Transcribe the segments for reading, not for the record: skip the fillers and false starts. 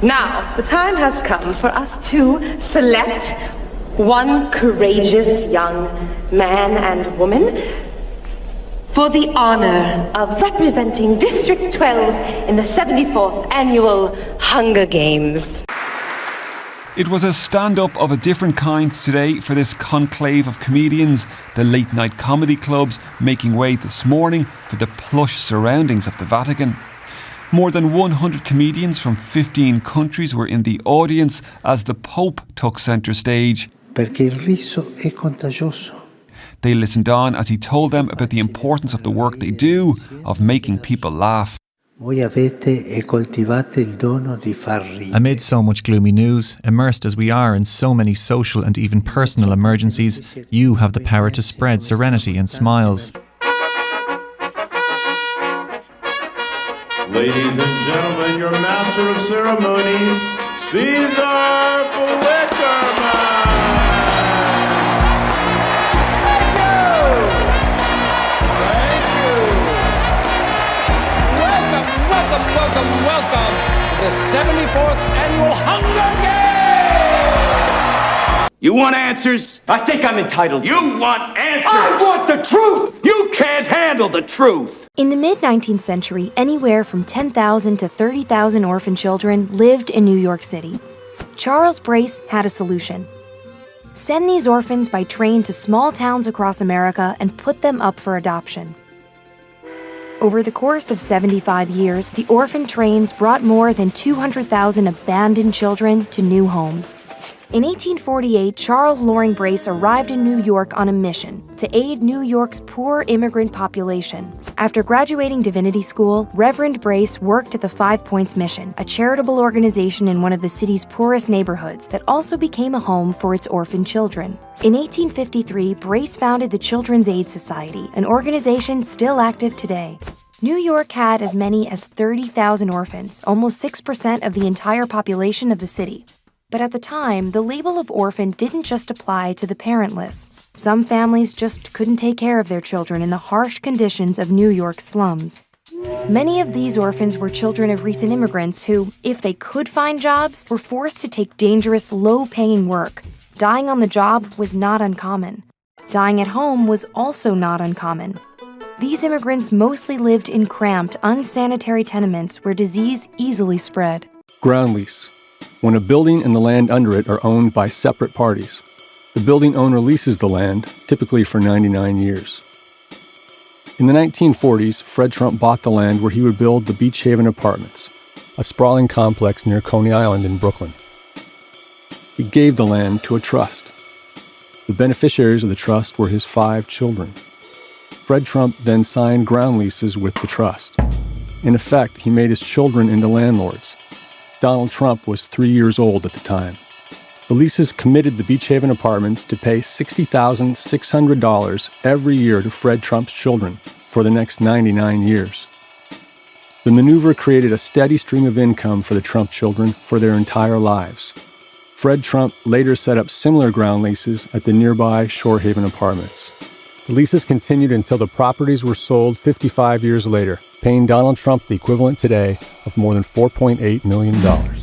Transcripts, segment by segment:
Now, the time has come for us to select one courageous young man and woman for the honor of representing District 12 in the 74th Annual Hunger Games. It was a stand-up of a different kind today for this conclave of comedians, the late-night comedy clubs making way this morning for the plush surroundings of the Vatican. More than 100 comedians from 15 countries were in the audience as the Pope took centre stage. Perché il riso è contagioso. They listened on as he told them about the importance of the work they do, of making people laugh. Amid so much gloomy news, immersed as we are in so many social and even personal emergencies, you have the power to spread serenity and smiles. Ladies and gentlemen, your master of ceremonies, Caesar Flickerman! Welcome to the 74th Annual Hunger Games! You want answers? I think I'm entitled. You want answers? I want the truth! You can't handle the truth! In the mid-19th century, anywhere from 10,000 to 30,000 orphan children lived in New York City. Charles Brace had a solution. Send these orphans by train to small towns across America and put them up for adoption. Over the course of 75 years, the orphan trains brought more than 200,000 abandoned children to new homes. In 1848, Charles Loring Brace arrived in New York on a mission to aid New York's poor immigrant population. After graduating divinity school, Reverend Brace worked at the 5 Points Mission, a charitable organization in one of the city's poorest neighborhoods that also became a home for its orphan children. In 1853, Brace founded the Children's Aid Society, an organization still active today. New York had as many as 30,000 orphans, almost 6% of the entire population of the city. But at the time, the label of orphan didn't just apply to the parentless. Some families just couldn't take care of their children in the harsh conditions of New York's slums. Many of these orphans were children of recent immigrants who, if they could find jobs, were forced to take dangerous, low-paying work. Dying on the job was not uncommon. Dying at home was also not uncommon. These immigrants mostly lived in cramped, unsanitary tenements where disease easily spread. Ground lease. When a building and the land under it are owned by separate parties, the building owner leases the land, typically for 99 years. In the 1940s, Fred Trump bought the land where he would build the Beach Haven Apartments, a sprawling complex near Coney Island in Brooklyn. He gave the land to a trust. The beneficiaries of the trust were his 5 children. Fred Trump then signed ground leases with the trust. In effect, he made his children into landlords. Donald Trump was 3 years old at the time. The leases committed the Beach Haven Apartments to pay $60,600 every year to Fred Trump's children for the next 99 years. The maneuver created a steady stream of income for the Trump children for their entire lives. Fred Trump later set up similar ground leases at the nearby Shore Haven Apartments. The leases continued until the properties were sold 55 years later, paying Donald Trump the equivalent today of more than $4.8 million.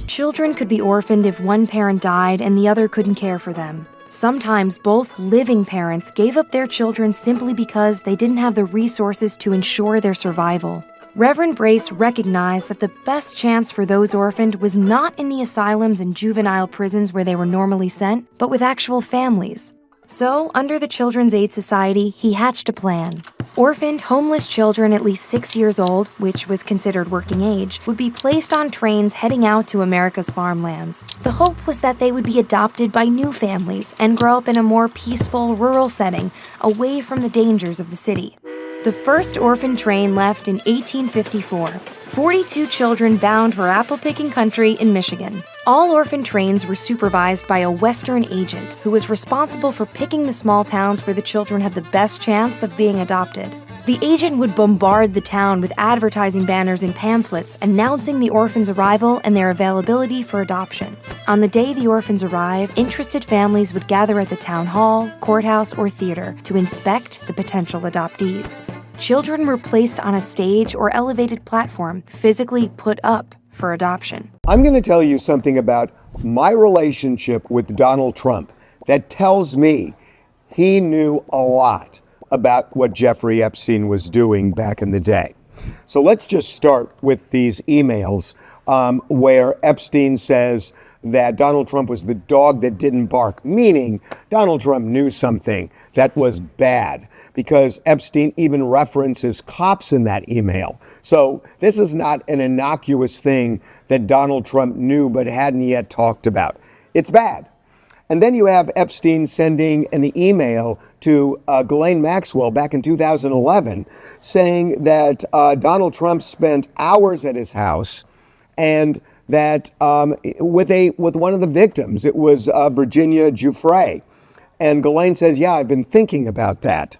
Children could be orphaned if one parent died and the other couldn't care for them. Sometimes both living parents gave up their children simply because they didn't have the resources to ensure their survival. Reverend Brace recognized that the best chance for those orphaned was not in the asylums and juvenile prisons where they were normally sent, but with actual families. So, under the Children's Aid Society, he hatched a plan. Orphaned, homeless children at least 6 years old, which was considered working age, would be placed on trains heading out to America's farmlands. The hope was that they would be adopted by new families and grow up in a more peaceful, rural setting, away from the dangers of the city. The first orphan train left in 1854. 42 children bound for apple-picking country in Michigan. All orphan trains were supervised by a Western agent who was responsible for picking the small towns where the children had the best chance of being adopted. The agent would bombard the town with advertising banners and pamphlets announcing the orphans' arrival and their availability for adoption. On the day the orphans arrived, interested families would gather at the town hall, courthouse, or theater to inspect the potential adoptees. Children were placed on a stage or elevated platform, physically put up for adoption. I'm going to tell you something about my relationship with Donald Trump that tells me he knew a lot about what Jeffrey Epstein was doing back in the day. So let's just start with these emails where Epstein says that Donald Trump was the dog that didn't bark, meaning Donald Trump knew something that was bad, because Epstein even references cops in that email. So this is not an innocuous thing that Donald Trump knew but hadn't yet talked about. It's bad. And then you have Epstein sending an email to Ghislaine Maxwell back in 2011 saying that Donald Trump spent hours at his house and that with one of the victims, it was Virginia Giuffre. And Ghislaine says, yeah, I've been thinking about that.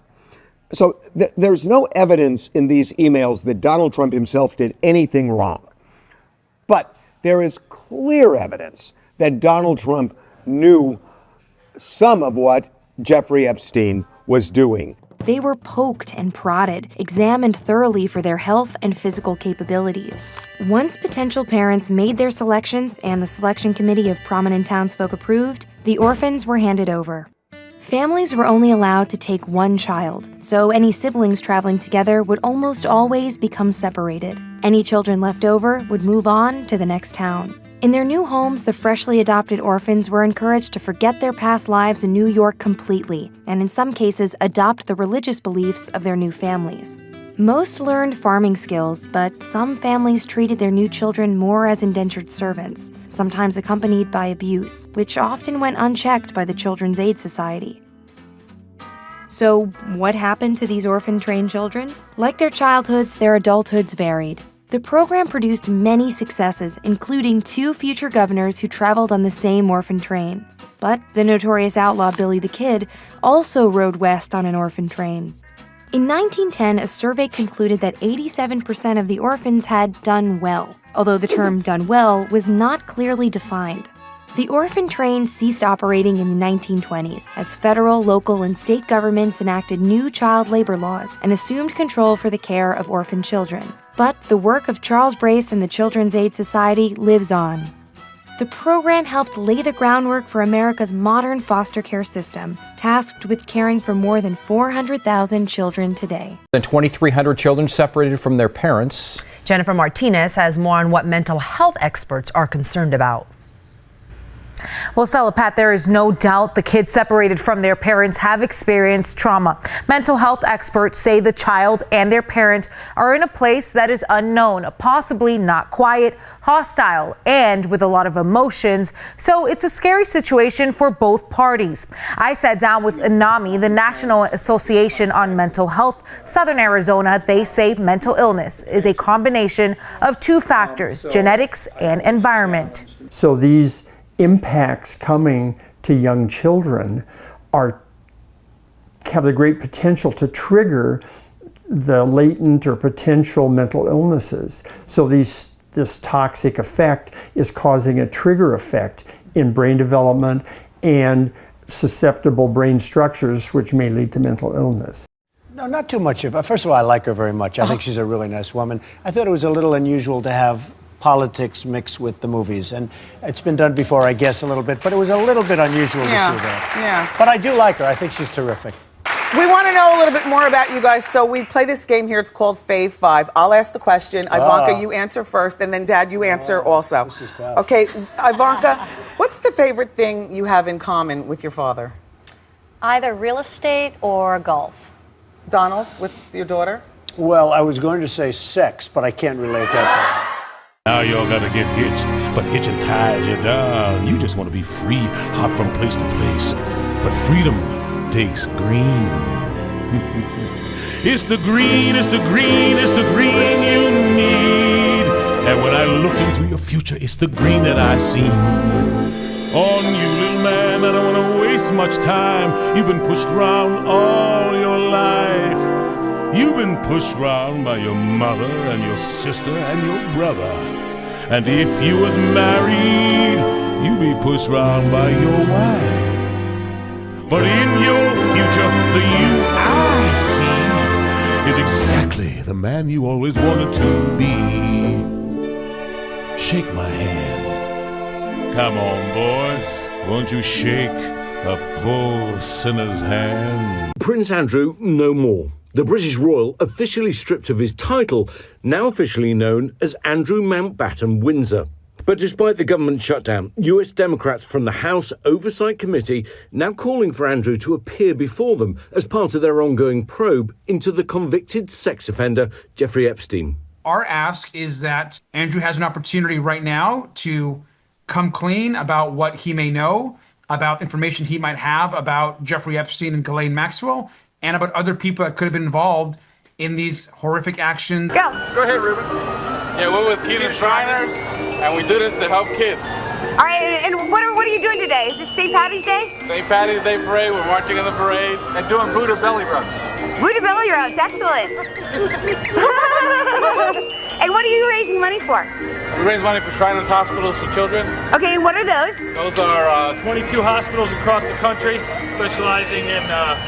So there's no evidence in these emails that Donald Trump himself did anything wrong. But there is clear evidence that Donald Trump knew some of what Jeffrey Epstein was doing. They were poked and prodded, examined thoroughly for their health and physical capabilities. Once potential parents made their selections and the selection committee of prominent townsfolk approved, the orphans were handed over. Families were only allowed to take one child, so any siblings traveling together would almost always become separated. Any children left over would move on to the next town. In their new homes, the freshly adopted orphans were encouraged to forget their past lives in New York completely, and in some cases, adopt the religious beliefs of their new families. Most learned farming skills, but some families treated their new children more as indentured servants, sometimes accompanied by abuse, which often went unchecked by the Children's Aid Society. So, what happened to these orphan-trained children? Like their childhoods, their adulthoods varied. The program produced many successes, including 2 future governors who traveled on the same orphan train. But the notorious outlaw Billy the Kid also rode west on an orphan train. In 1910, a survey concluded that 87% of the orphans had done well, although the term done well was not clearly defined. The orphan train ceased operating in the 1920s as federal, local, and state governments enacted new child labor laws and assumed control for the care of orphan children. But the work of Charles Brace and the Children's Aid Society lives on. The program helped lay the groundwork for America's modern foster care system, tasked with caring for more than 400,000 children today. Than 2,300 children separated from their parents. Jennifer Martinez has more on what mental health experts are concerned about. Well, Stella, Pat, there is no doubt the kids separated from their parents have experienced trauma. Mental health experts say the child and their parent are in a place that is unknown, possibly not quiet, hostile, and with a lot of emotions. So it's a scary situation for both parties. I sat down with NAMI, the National Association on Mental Health, Southern Arizona. They say mental illness is a combination of 2 factors, genetics and environment. So these impacts coming to young children have the great potential to trigger the latent or potential mental illnesses. So this toxic effect is causing a trigger effect in brain development and susceptible brain structures, which may lead to mental illness. No, not too much of it. First of all, I like her very much. I think she's a really nice woman. I thought it was a little unusual to have politics mixed with the movies, and it's been done before, I guess, a little bit, but it was a little bit unusual to see that. Yeah. But I do like her. I think she's terrific. We want to know a little bit more about you guys, so we play this game here. It's called Fave 5. I'll ask the question. Ivanka, you answer first, and then Dad, you answer also. This is tough. Okay, Ivanka, what's the favorite thing you have in common with your father? Either real estate or golf. Donald, with your daughter? Well, I was going to say sex, but I can't relate that to Now y'all gotta get hitched, but hitching ties you down. You just want to be free, hop from place to place. But freedom takes green. It's the green, it's the green, it's the green you need. And when I looked into your future, it's the green that I seen. On you, little man, I don't want to waste much time. You've been pushed around all your life. You've been pushed around by your mother and your sister and your brother. And if you was married, you'd be pushed around by your wife. But in your future, the you I see is exactly the man you always wanted to be. shake my hand. Come on, boys, won't you shake a poor sinner's hand? Prince Andrew no more. The British royal officially stripped of his title, now officially known as Andrew Mountbatten Windsor. But despite the government shutdown, US Democrats from the House Oversight Committee now calling for Andrew to appear before them as part of their ongoing probe into the convicted sex offender Jeffrey Epstein. Our ask is that Andrew has an opportunity right now to come clean about what he may know, about information he might have about Jeffrey Epstein and Ghislaine Maxwell, and about other people that could have been involved in these horrific actions. Go ahead, Ruben. Yeah, we're with Keith and Shriners, and we do this to help kids. All right, and what are you doing today? Is this St. Patty's Day? St. Patty's Day parade, we're marching in the parade. And doing Buddha belly rubs. Buddha belly rubs, excellent. And what are you raising money for? We raise money for Shriners Hospitals for Children. Okay, and what are those? Those are 22 hospitals across the country, specializing in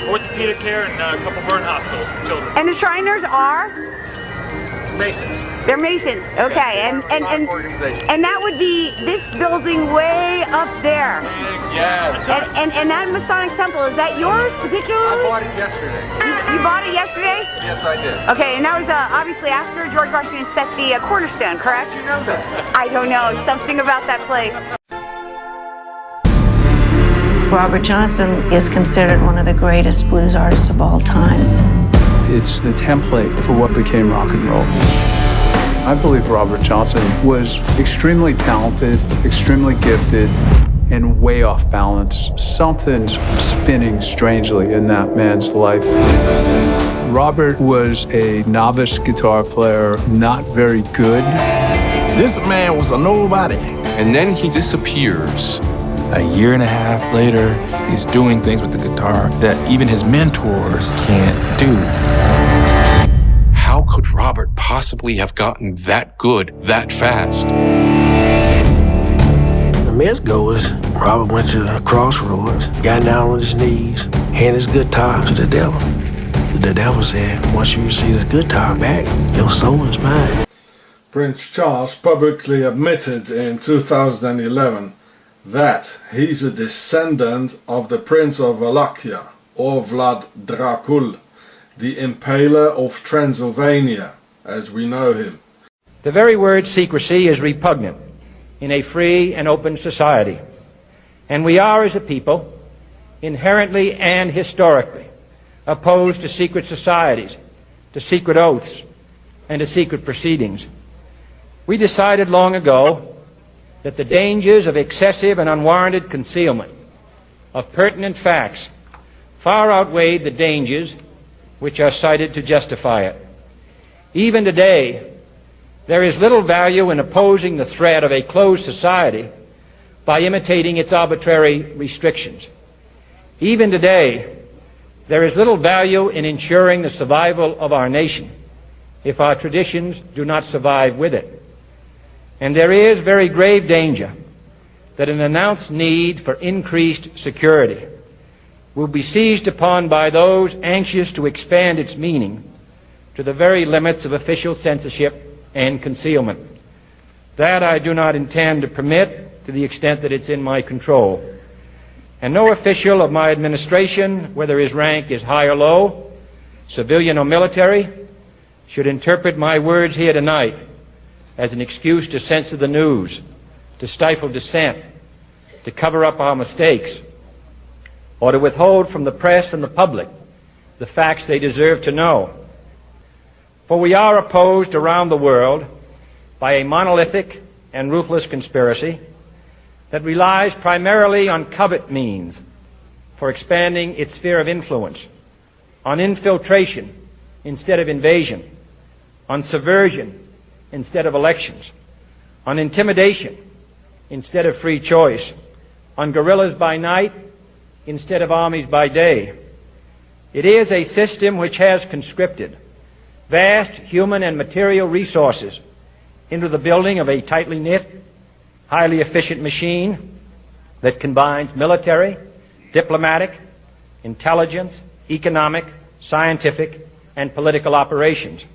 orthopedic care and a couple burn hospitals for children. And the Shriners are? Masons. They're Masons, okay. And that would be this building way up there. Yeah. And that Masonic temple, is that yours particularly? I bought it yesterday. You bought it yesterday? Yes, I did. Okay, and that was obviously after George Washington set the cornerstone, correct? How'd you know that? I don't know, something about that place. Robert Johnson is considered one of the greatest blues artists of all time. It's the template for what became rock and roll. I believe Robert Johnson was extremely talented, extremely gifted, and way off balance. Something's spinning strangely in that man's life. Robert was a novice guitar player, not very good. This man was a nobody. And then he disappears. A year and a half later, he's doing things with the guitar that even his mentors can't do. How could Robert possibly have gotten that good that fast? The Mets goers, Robert went to the crossroads, got down on his knees, handed his guitar to the devil. The devil said, once you receive this guitar back, your soul is mine. Prince Charles publicly admitted in 2011 that he's a descendant of the Prince of Wallachia, or Vlad Dracul, the Impaler of Transylvania, as we know him. The very word secrecy is repugnant in a free and open society, and we are, as a people, inherently and historically opposed to secret societies, to secret oaths, and to secret proceedings. We decided long ago that the dangers of excessive and unwarranted concealment of pertinent facts far outweighed the dangers which are cited to justify it. Even today, there is little value in opposing the threat of a closed society by imitating its arbitrary restrictions. Even today, there is little value in ensuring the survival of our nation if our traditions do not survive with it. And there is very grave danger that an announced need for increased security will be seized upon by those anxious to expand its meaning to the very limits of official censorship and concealment. That I do not intend to permit to the extent that it's in my control. And no official of my administration, whether his rank is high or low, civilian or military, should interpret my words here tonight as an excuse to censor the news, to stifle dissent, to cover up our mistakes, or to withhold from the press and the public the facts they deserve to know. For we are opposed around the world by a monolithic and ruthless conspiracy that relies primarily on covert means for expanding its sphere of influence, on infiltration instead of invasion, on subversion instead of elections, on intimidation instead of free choice, on guerrillas by night instead of armies by day. It is a system which has conscripted vast human and material resources into the building of a tightly knit, highly efficient machine that combines military, diplomatic, intelligence, economic, scientific, and political operations.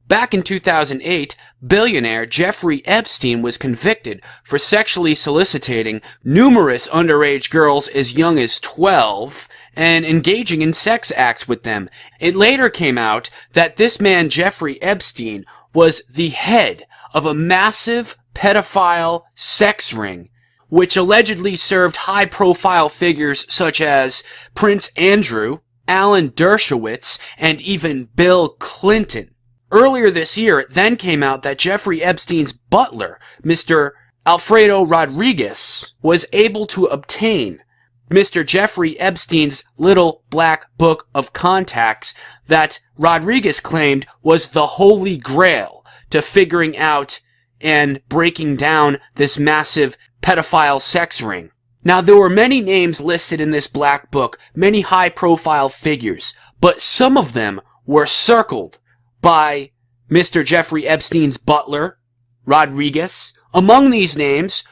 Back in 2008, billionaire Jeffrey Epstein was convicted for sexually soliciting numerous underage girls as young as 12 and engaging in sex acts with them. It later came out that this man, Jeffrey Epstein, was the head of a massive pedophile sex ring, which allegedly served high-profile figures such as Prince Andrew, Alan Dershowitz, and even Bill Clinton. Earlier this year, it then came out that Jeffrey Epstein's butler, Mr. Alfredo Rodriguez, was able to obtain Mr. Jeffrey Epstein's little black book of contacts that Rodriguez claimed was the holy grail to figuring out and breaking down this massive pedophile sex ring. Now, there were many names listed in this black book, many high-profile figures, but some of them were circled by Mr. Jeffrey Epstein's butler, Rodriguez. Among these names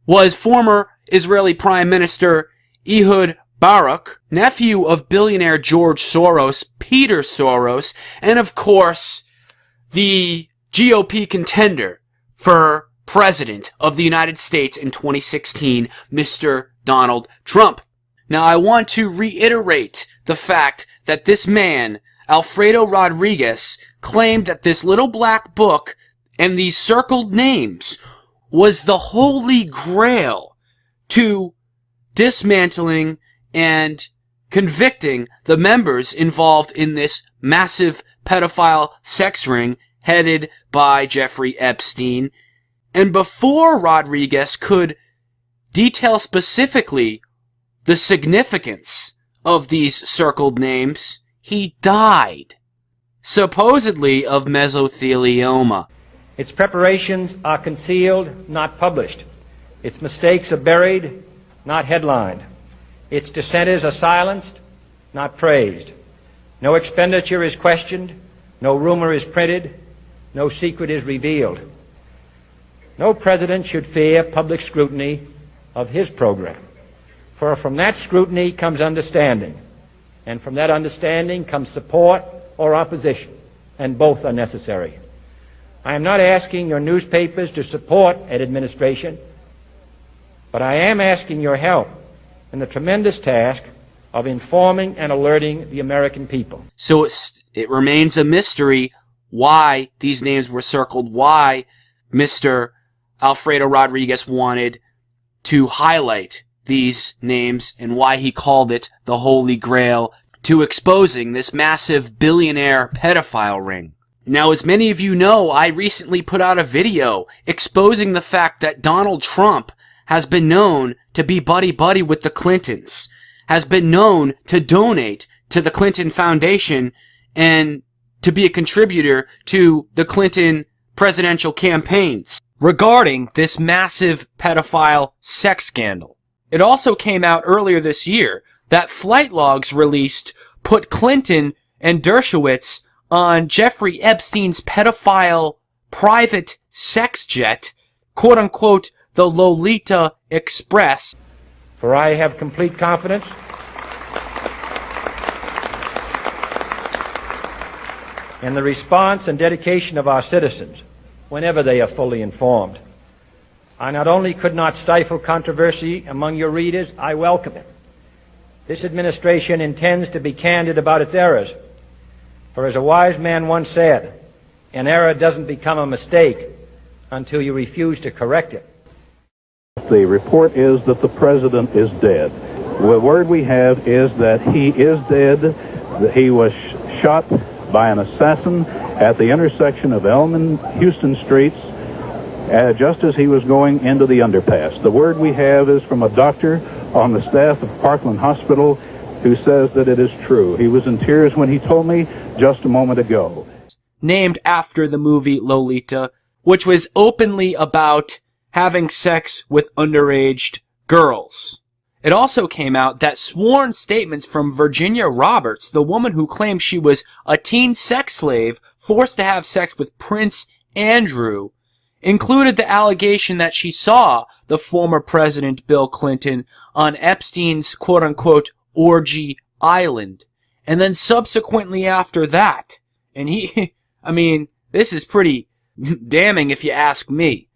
was former Israeli Prime Minister Ehud Barak, nephew of billionaire George Soros, Peter Soros, and of course, the GOP contender for President of the United States in 2016, Mr. Donald Trump. Now, I want to reiterate the fact that this man, Alfredo Rodriguez, claimed that this little black book and these circled names was the holy grail to dismantling and convicting the members involved in this massive pedophile sex ring headed by Jeffrey Epstein. And before Rodriguez could detail specifically the significance of these circled names, he died, supposedly of mesothelioma. Its preparations are concealed, not published. Its mistakes are buried, not headlined. Its dissenters are silenced, not praised. No expenditure is questioned, no rumor is printed, no secret is revealed. No president should fear public scrutiny of his program, for from that scrutiny comes understanding, and from that understanding comes support or opposition, and both are necessary. I am not asking your newspapers to support an administration, but I am asking your help in the tremendous task of informing and alerting the American people. So it remains a mystery why these names were circled, why Mr. Alfredo Rodriguez wanted to highlight these names, and why he called it the Holy Grail to exposing this massive billionaire pedophile ring. Now, as many of you know, I recently put out a video exposing the fact that Donald Trump has been known to be buddy-buddy with the Clintons, has been known to donate to the Clinton Foundation, and to be a contributor to the Clinton presidential campaigns regarding this massive pedophile sex scandal. It also came out earlier this year that flight logs released put Clinton and Dershowitz on Jeffrey Epstein's pedophile private sex jet, quote-unquote, the Lolita Express. For I have complete confidence in the response and dedication of our citizens whenever they are fully informed. I not only could not stifle controversy among your readers, I welcome it. This administration intends to be candid about its errors. For as a wise man once said, an error doesn't become a mistake until you refuse to correct it. The report is that the president is dead. The word we have is that he is dead, that he was shot by an assassin at the intersection of Elm and Houston Streets just as he was going into the underpass. The word we have is from a doctor on the staff of Parkland Hospital who says that it is true. He was in tears when he told me just a moment ago. Named after the movie Lolita, which was openly about having sex with underage girls. It also came out that sworn statements from Virginia Roberts, the woman who claimed she was a teen sex slave forced to have sex with Prince Andrew, included the allegation that she saw the former President Bill Clinton on Epstein's quote-unquote orgy island. And then subsequently after that, and This is pretty damning if you ask me.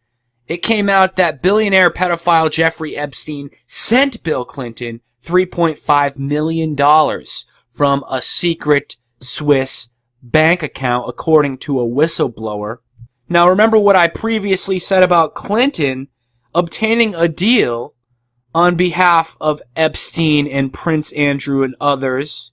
It came out that billionaire pedophile Jeffrey Epstein sent Bill Clinton $3.5 million from a secret Swiss bank account, according to a whistleblower. Now, remember what I previously said about Clinton obtaining a deal on behalf of Epstein and Prince Andrew and others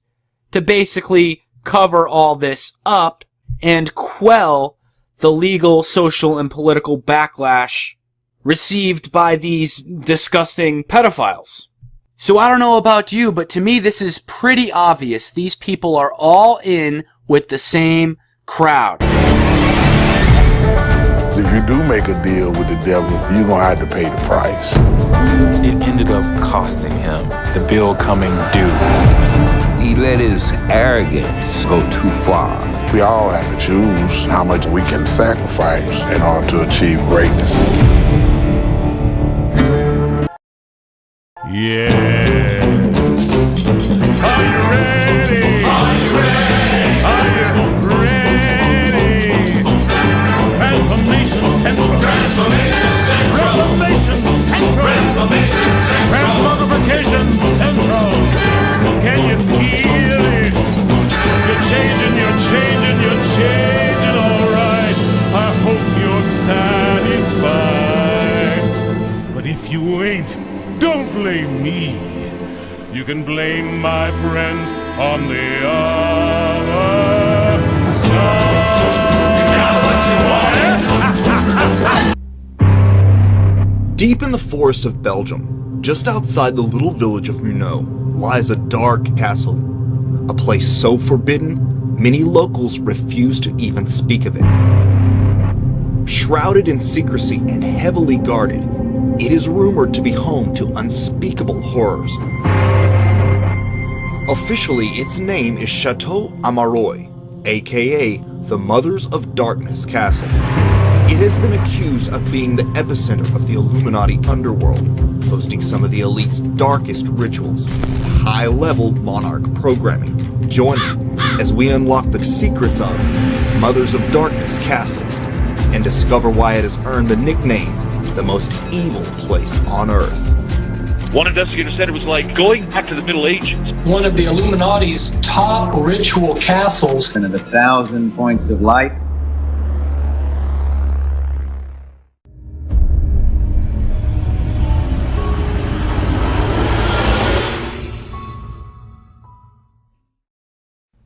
to basically cover all this up and quell the legal, social, and political backlash received by these disgusting pedophiles. So I don't know about you, but to me this is pretty obvious. These people are all in with the same crowd. If you do make a deal with the devil, you're going to have to pay the price. It ended up costing him, the bill coming due. He let his arrogance go too far. We all have to choose how much we can sacrifice in order to achieve greatness. Yes. Are you ready? Are you ready? Are you ready? Transformation Central. Transformation Central. Reformation Central. Reformation Central. Transmogrification Central. Can you feel it? You're changing, you're changing, you're changing, all right. I hope you're satisfied. But if you ain't, don't blame me. You can blame my friends on the other side. You got what you want. Deep in the forest of Belgium, just outside the little village of Munau, lies a dark castle. A place so forbidden, many locals refuse to even speak of it. Shrouded in secrecy and heavily guarded, it is rumored to be home to unspeakable horrors. Officially, its name is Chateau Amerois, aka the Mothers of Darkness Castle. It has been accused of being the epicenter of the Illuminati underworld, hosting some of the elite's darkest rituals, high-level monarch programming. Join me as we unlock the secrets of Mothers of Darkness Castle and discover why it has earned the nickname the most evil place on Earth. One investigator said it was like going back to the Middle Ages. One of the Illuminati's top ritual castles. And of 1,000 points of light.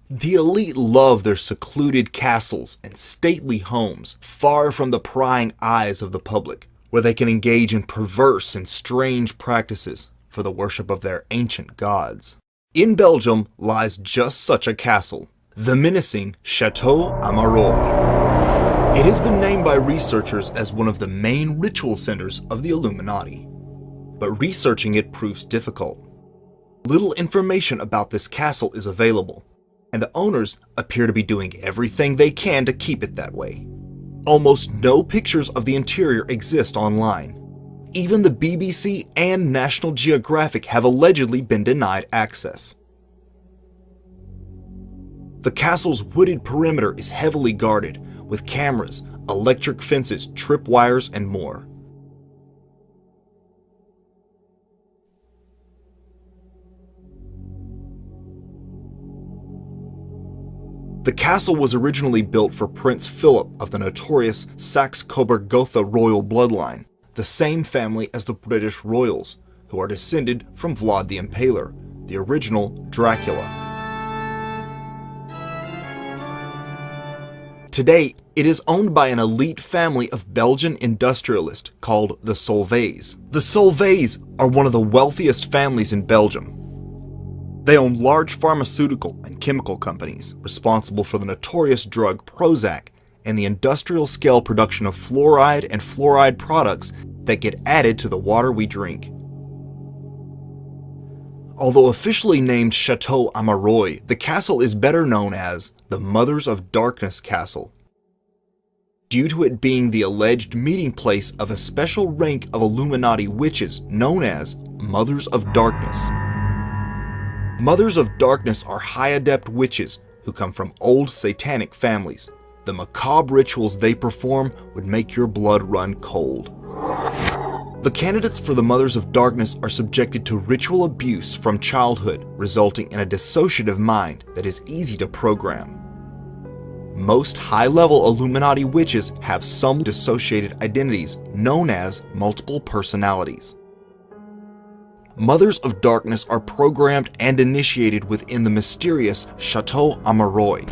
The elite love their secluded castles and stately homes, far from the prying eyes of the public, where they can engage in perverse and strange practices for the worship of their ancient gods. In Belgium lies just such a castle, the menacing Chateau Amerois. It has been named by researchers as one of the main ritual centers of the Illuminati, but researching it proves difficult. Little information about this castle is available, and the owners appear to be doing everything they can to keep it that way. Almost no pictures of the interior exist online. Even the BBC and National Geographic have allegedly been denied access. The castle's wooded perimeter is heavily guarded, with cameras, electric fences, tripwires, and more. The castle was originally built for Prince Philip of the notorious Saxe-Coburg-Gotha royal bloodline, the same family as the British royals, who are descended from Vlad the Impaler, the original Dracula. Today, it is owned by an elite family of Belgian industrialists called the Solvays. The Solvays are one of the wealthiest families in Belgium. They own large pharmaceutical and chemical companies responsible for the notorious drug Prozac and the industrial-scale production of fluoride and fluoride products that get added to the water we drink. Although officially named Chateau Amerois, the castle is better known as the Mothers of Darkness Castle, due to it being the alleged meeting place of a special rank of Illuminati witches known as Mothers of Darkness. Mothers of Darkness are high adept witches who come from old satanic families. the macabre rituals they perform would make your blood run cold. The candidates for the Mothers of Darkness are subjected to ritual abuse from childhood, resulting in a dissociative mind that is easy to program. Most high-level Illuminati witches have some dissociated identities known as multiple personalities. Mothers of Darkness are programmed and initiated within the mysterious Chateau Amerois.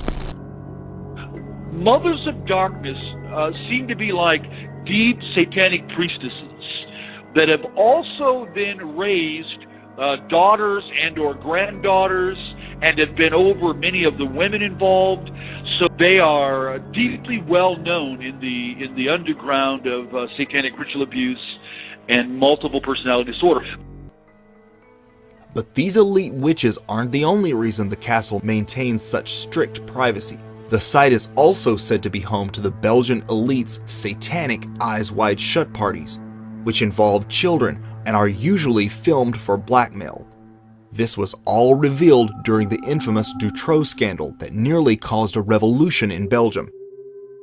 Mothers of Darkness seem to be like deep satanic priestesses that have also then raised daughters and or granddaughters and have been over many of the women involved. So they are deeply well known in the underground of satanic ritual abuse and multiple personality disorder. But these elite witches aren't the only reason the castle maintains such strict privacy. The site is also said to be home to the Belgian elite's satanic Eyes Wide Shut parties, which involve children and are usually filmed for blackmail. This was all revealed during the infamous Dutroux scandal that nearly caused a revolution in Belgium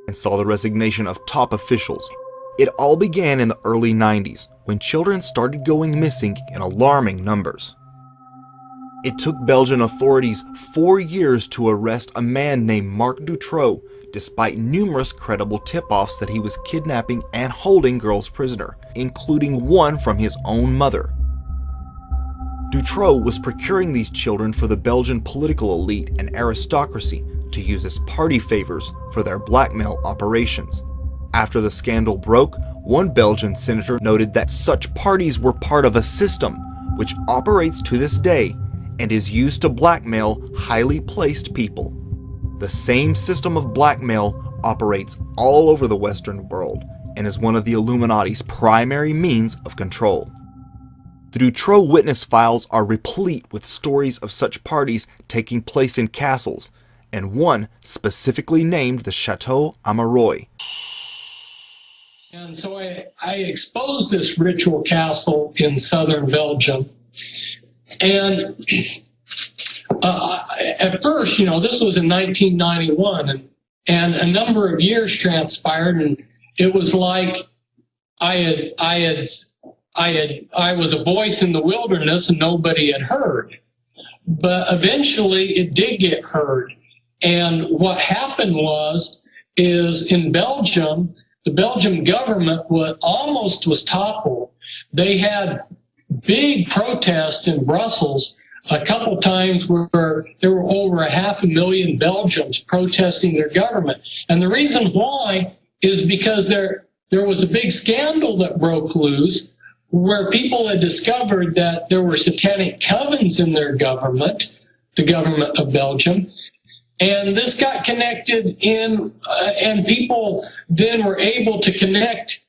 and saw the resignation of top officials. It all began in the early 90s when children started going missing in alarming numbers. It took Belgian authorities 4 years to arrest a man named Marc Dutroux, despite numerous credible tip-offs that he was kidnapping and holding girls prisoner, including one from his own mother. Dutroux was procuring these children for the Belgian political elite and aristocracy to use as party favors for their blackmail operations. After the scandal broke, one Belgian senator noted that such parties were part of a system which operates to this day and is used to blackmail highly placed people. The same system of blackmail operates all over the Western world and is one of the Illuminati's primary means of control. The Dutroux witness files are replete with stories of such parties taking place in castles, and one specifically named the Chateau Amerois. And so I exposed this ritual castle in southern Belgium. And at first, this was in 1991, and a number of years transpired, and it was like I was a voice in the wilderness and nobody had heard. But eventually it did get heard. And what happened is in Belgium, the Belgian government was toppled. They had big protests in Brussels a couple times where there were over 500,000 Belgians protesting their government. And the reason why is because there was a big scandal that broke loose where people had discovered that there were satanic covens in their government, the government of Belgium. And this got connected and people then were able to connect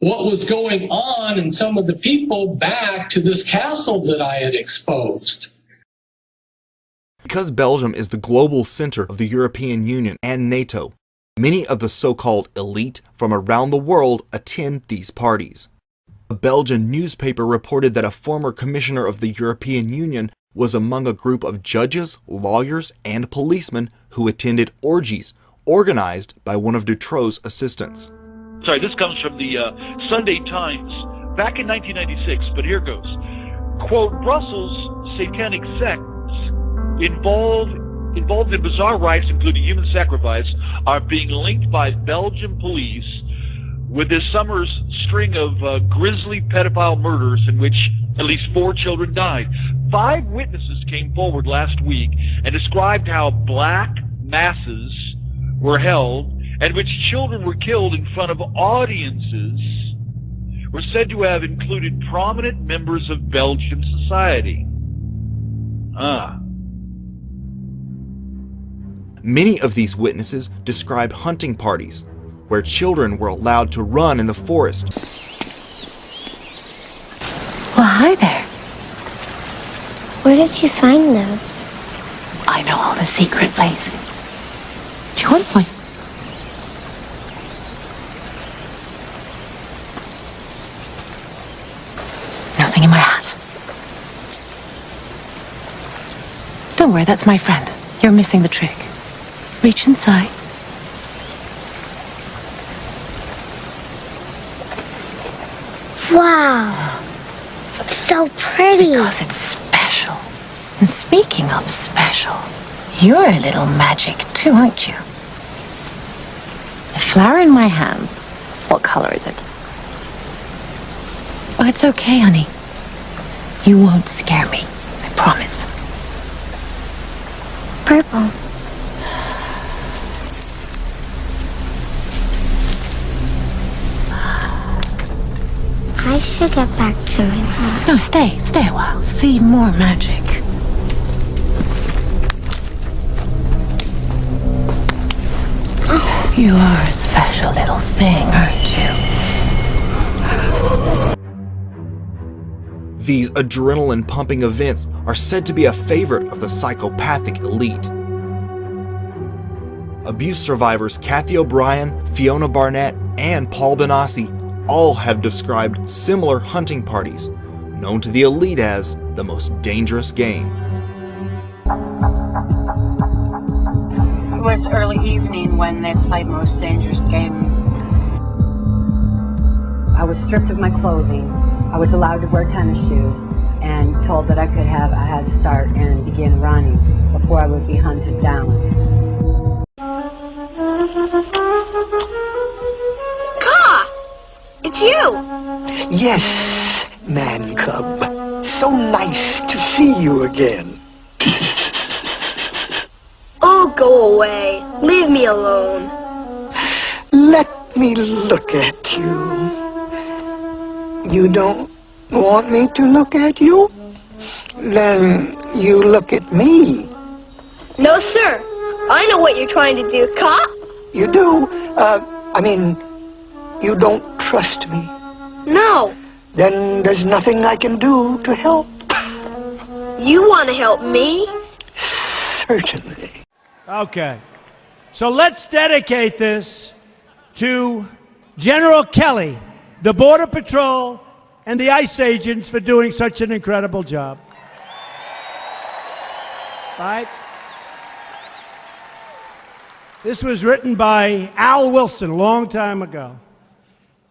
what was going on and some of the people back to this castle that I had exposed. Because Belgium is the global center of the European Union and NATO, many of the so-called elite from around the world attend these parties. A Belgian newspaper reported that a former commissioner of the European Union was among a group of judges, lawyers, and policemen who attended orgies organized by one of Dutroux's assistants. Sorry, this comes from the Sunday Times back in 1996, but here goes. Quote, Brussels satanic sects involved in bizarre rites, including human sacrifice, are being linked by Belgian police with this summer's string of grisly pedophile murders in which at least 4 children died. 5 witnesses came forward last week and described how black masses were held and which children were killed in front of audiences were said to have included prominent members of Belgian society. Many of these witnesses described hunting parties where children were allowed to run in the forest. Well, hi there. Where did you find those? I know all the secret places. Do you want one? Nothing in my hat. Don't worry, that's my friend. You're missing the trick. Reach inside. Wow. It's so pretty. Because it's special. And speaking of special, you're a little magic too, aren't you? The flower in my hand, what color is it? Oh, it's okay, honey. You won't scare me, I promise. Purple. I should get back to my room. No, stay a while. See more magic. You are a special little thing, aren't you? These adrenaline-pumping events are said to be a favorite of the psychopathic elite. Abuse survivors Kathy O'Brien, Fiona Barnett, and Paul Benassi all have described similar hunting parties, known to the elite as the most dangerous game. It was early evening when they played Most Dangerous Game. I was stripped of my clothing. I was allowed to wear tennis shoes and told that I could have a head start and begin running before I would be hunted down. It's you! Yes, man cub. So nice to see you again. Oh, go away. Leave me alone. Let me look at you. You don't want me to look at you? Then you look at me. No, sir. I know what you're trying to do, cop. You do? You don't trust me. No. Then there's nothing I can do to help. You want to help me? Certainly. Okay. So let's dedicate this to General Kelly, the Border Patrol, and the ICE agents for doing such an incredible job. All right? This was written by Al Wilson a long time ago.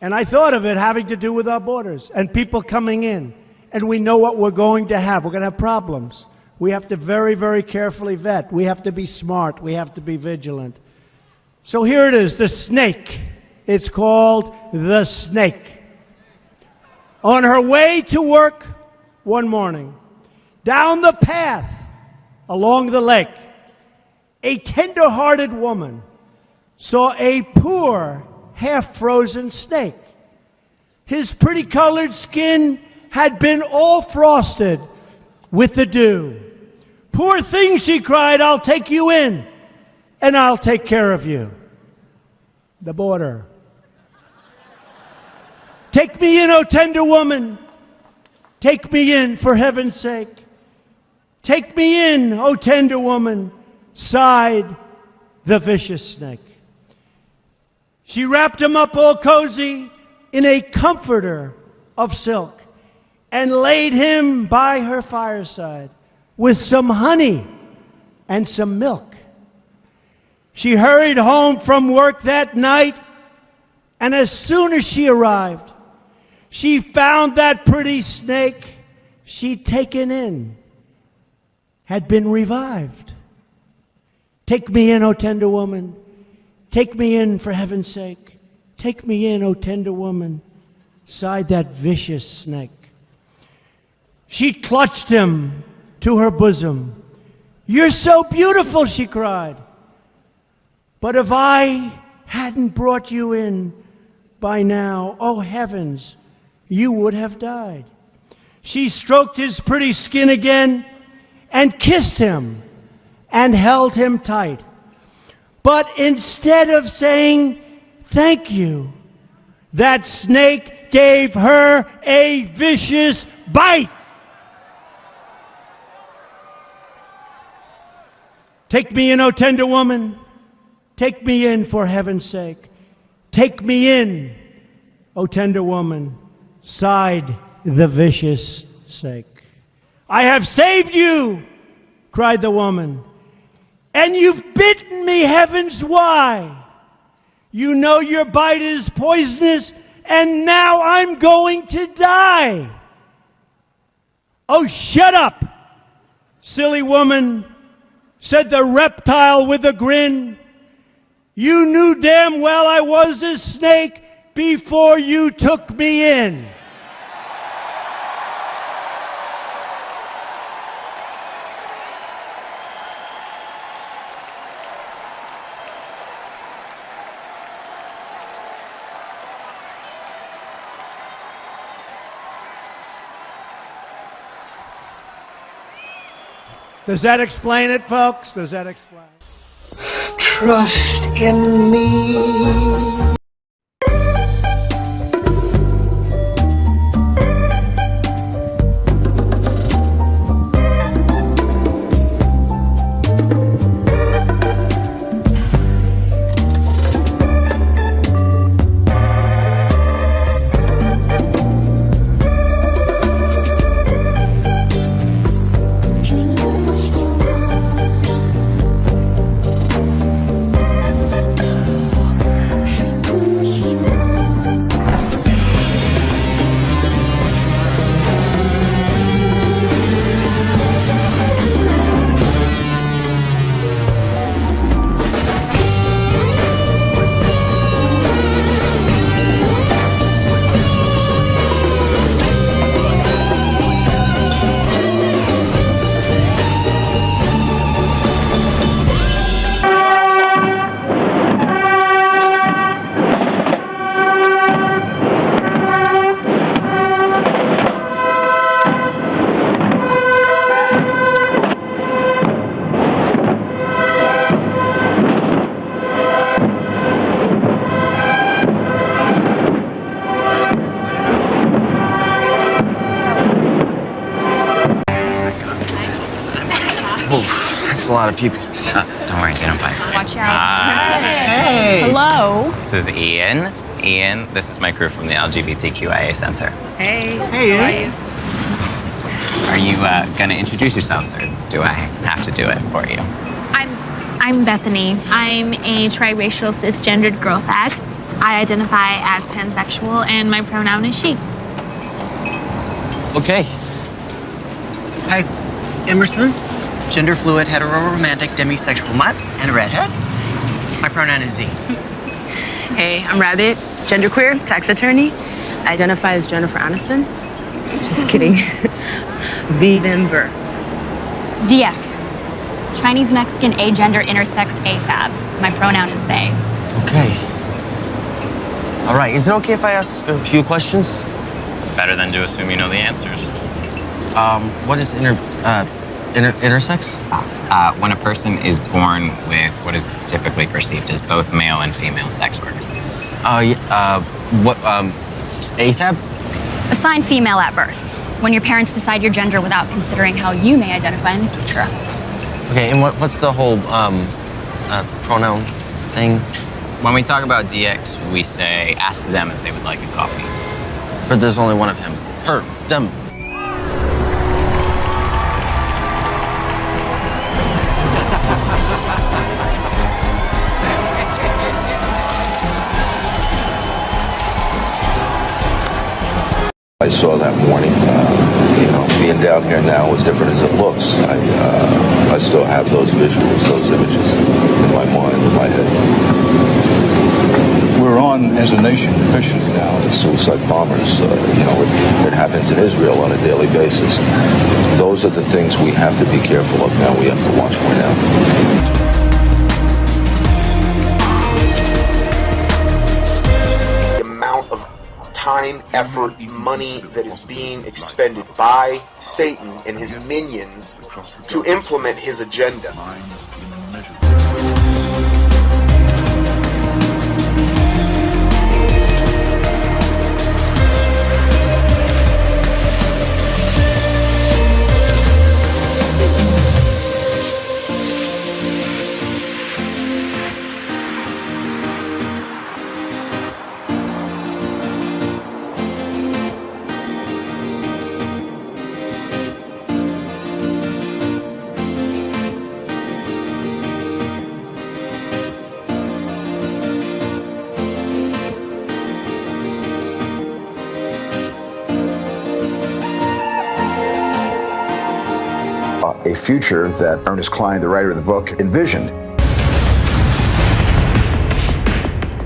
And I thought of it having to do with our borders and people coming in. And we know what we're going to have. We're going to have problems. We have to very, very carefully vet. We have to be smart. We have to be vigilant. So here it is, the snake. It's called The Snake. On her way to work one morning, down the path along the lake, a tender-hearted woman saw a poor, half-frozen snake. His pretty-colored skin had been all frosted with the dew. Poor thing, she cried, I'll take you in, and I'll take care of you. The border. Take me in, O tender woman. Take me in, for heaven's sake. Take me in, O tender woman, sighed the vicious snake. She wrapped him up all cozy in a comforter of silk and laid him by her fireside with some honey and some milk. She hurried home from work that night, and as soon as she arrived, she found that pretty snake she'd taken in had been revived. Take me in, O tender woman. Take me in, for heaven's sake. Take me in, O tender woman, sighed that vicious snake. She clutched him to her bosom. You're so beautiful, she cried. But if I hadn't brought you in by now, oh heavens, you would have died. She stroked his pretty skin again and kissed him and held him tight. But instead of saying thank you, that snake gave her a vicious bite. Take me in, O tender woman. Take me in, for heaven's sake. Take me in, O tender woman, sighed the vicious snake. I have saved you, cried the woman, and you've bitten me, heavens why? You know your bite is poisonous, and now I'm going to die. Oh, shut up, silly woman, said the reptile with a grin. You knew damn well I was a snake before you took me in. Does that explain it, folks? Does that explain it? Trust in me. That's a lot of people. Don't worry, they don't bite. Watch out. Hey. Hello. This is Ian. Ian, this is my crew from the LGBTQIA Center. Hey. Hey, Ian. Are you gonna introduce yourselves, or do I have to do it for you? I'm Bethany. I'm a triracial cisgendered girl fag. I identify as pansexual, and my pronoun is she. Okay. Hi, Emerson. Gender fluid, hetero-romantic, demisexual mutt, and a redhead. My pronoun is Z. Hey, I'm Rabbit, genderqueer, tax attorney. I identify as Jennifer Aniston. Just kidding. V. Denver. DX. Chinese Mexican agender intersex AFAB. My pronoun is they. Okay. All right, is it okay if I ask a few questions? Better than to assume you know the answers. What is intersex? When a person is born with what is typically perceived as both male and female sex organs. AFAB? Assigned female at birth. When your parents decide your gender without considering how you may identify in the future. Okay, and what's the whole pronoun thing? When we talk about DX, we say, ask them if they would like a coffee. But there's only one of him. Her, them. I saw that morning, being down here now, as different as it looks, I still have those visuals, those images in my mind, in my head. We're on, as a nation, fishes now. The suicide bombers, it happens in Israel on a daily basis. Those are the things we have to be careful of now, we have to watch for now. Time, effort, money that is being expended by Satan and his minions to implement his agenda. future that Ernest Cline, the writer of the book, envisioned.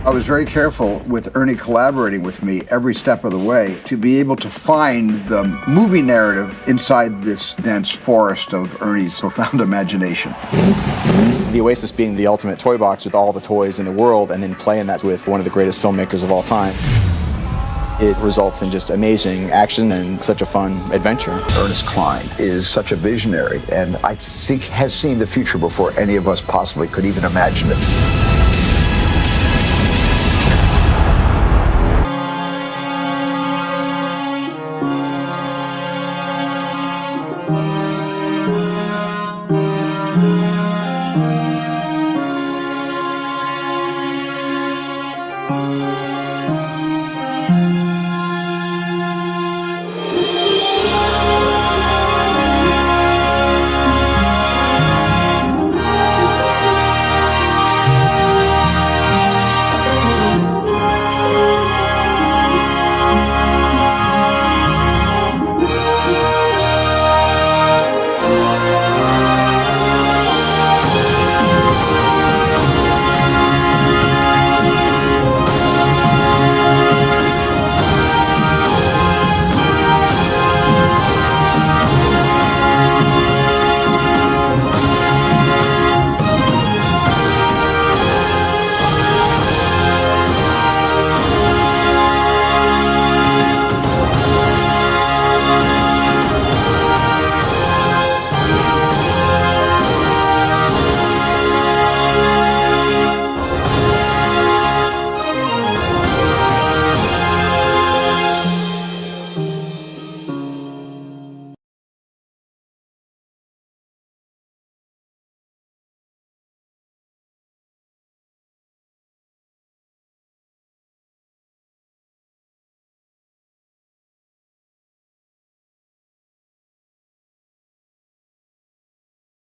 I was very careful with Ernie collaborating with me every step of the way to be able to find the movie narrative inside this dense forest of Ernie's profound imagination. The Oasis being the ultimate toy box with all the toys in the world, and then playing that with one of the greatest filmmakers of all time. It results in just amazing action and such a fun adventure. Ernest Cline is such a visionary, and I think has seen the future before any of us possibly could even imagine it.